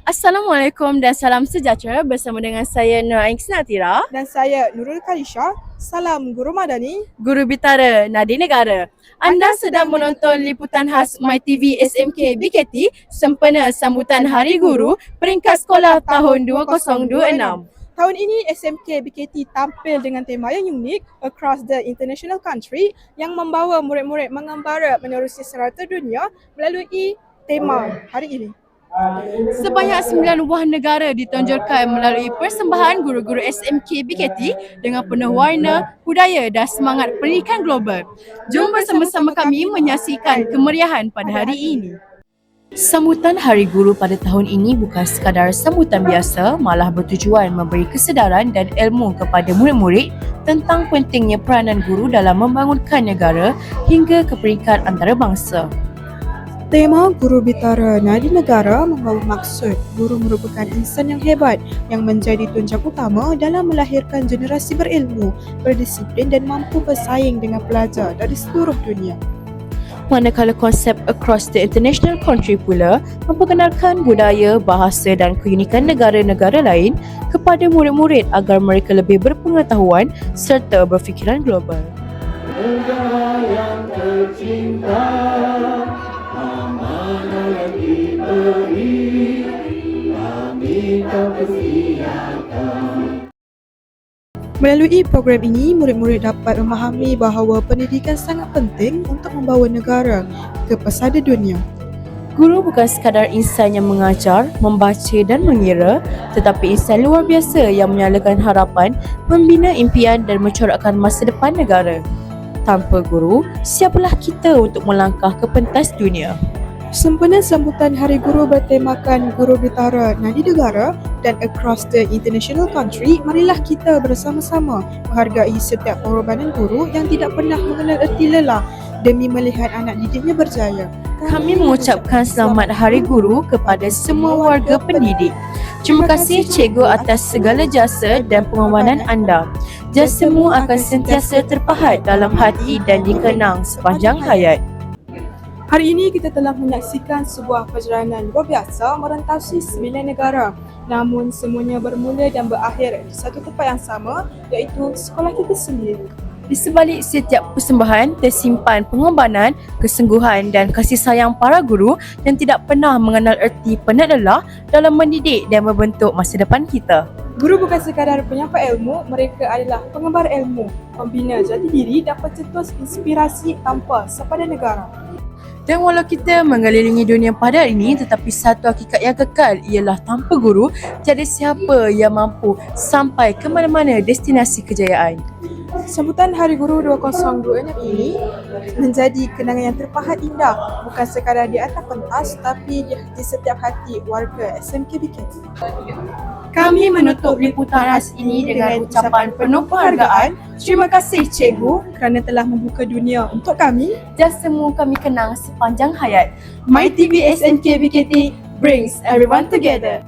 Assalamualaikum dan salam sejahtera bersama dengan saya Nur Ain Natira Dan saya Nurul Kalisha. Salam Guru Madani. Guru Bitara Nadi Negara. Anda sedang menonton liputan khas MyTV SMK BKT sempena sambutan Hari Guru peringkat sekolah tahun 2026. Tahun ini SMK BKT tampil dengan tema yang unik across the international country yang membawa murid-murid mengembara menerusi serata dunia melalui tema hari ini. Sebanyak 9 buah negara ditonjolkan melalui persembahan guru-guru SMK BKT dengan penuh warna, budaya dan semangat pendidikan global. Jom bersama-sama kami menyaksikan kemeriahan pada hari ini. Sambutan Hari Guru pada tahun ini bukan sekadar sambutan biasa, malah bertujuan memberi kesedaran dan ilmu kepada murid-murid tentang pentingnya peranan guru dalam membangunkan negara hingga ke peringkat antarabangsa. Tema Guru Bitara Nadi Negara membawa maksud guru merupakan insan yang hebat yang menjadi tunjang utama dalam melahirkan generasi berilmu, berdisiplin dan mampu bersaing dengan pelajar dari seluruh dunia. Manakala konsep Across the International Country pula memperkenalkan budaya, bahasa dan keunikan negara-negara lain kepada murid-murid agar mereka lebih berpengetahuan serta berfikiran global. Negara yang tercinta, amanah yang diberi, kami tak persiakan. Melalui program ini, murid-murid dapat memahami bahawa pendidikan sangat penting untuk membawa negara ke pesada dunia. Guru bukan sekadar insan yang mengajar, membaca dan mengira, tetapi insan luar biasa yang menyalakan harapan, membina impian dan mencorakkan masa depan negara. Tanpa guru, siapalah kita untuk melangkah ke pentas dunia? Sempena sambutan Hari Guru bertemakan Guru Bitara Nadi Negara dan Across the International Country, marilah kita bersama-sama menghargai setiap pengorbanan guru yang tidak pernah mengenal erti lelah demi melihat anak didiknya berjaya. Kami mengucapkan selamat Hari Guru kepada semua warga pendidik. Terima kasih Cikgu atas segala jasa dan pengorbanan anda. Jasamu akan sentiasa terpahat dalam hati dan dikenang sepanjang hayat. Hari ini kita telah menyaksikan sebuah perjalanan luar biasa merentasi 9 negara. Namun semuanya bermula dan berakhir di satu tempat yang sama, iaitu sekolah kita sendiri. Di sebalik setiap persembahan tersimpan pengorbanan, kesungguhan dan kasih sayang para guru yang tidak pernah mengenal erti penat lelah dalam mendidik dan membentuk masa depan kita. Guru bukan sekadar penyampai ilmu, mereka adalah pengembar ilmu, pembina jati diri dan pencetus inspirasi tanpa sepada negara. Dan walau kita mengelilingi dunia pada hari ini, tetapi satu hakikat yang kekal ialah tanpa guru, tiada siapa yang mampu sampai ke mana-mana destinasi kejayaan. Sambutan Hari Guru 2026 ini menjadi kenangan yang terpahat indah, bukan sekadar di atas pentas tapi di setiap hati warga SMK BKT. Kami menutup liputan khas ini dengan ucapan penuh penghargaan. Terima kasih Cikgu Kerana telah membuka dunia untuk kami. Jasamu kami kenang sepanjang hayat. MyTV SMK BKT brings everyone together.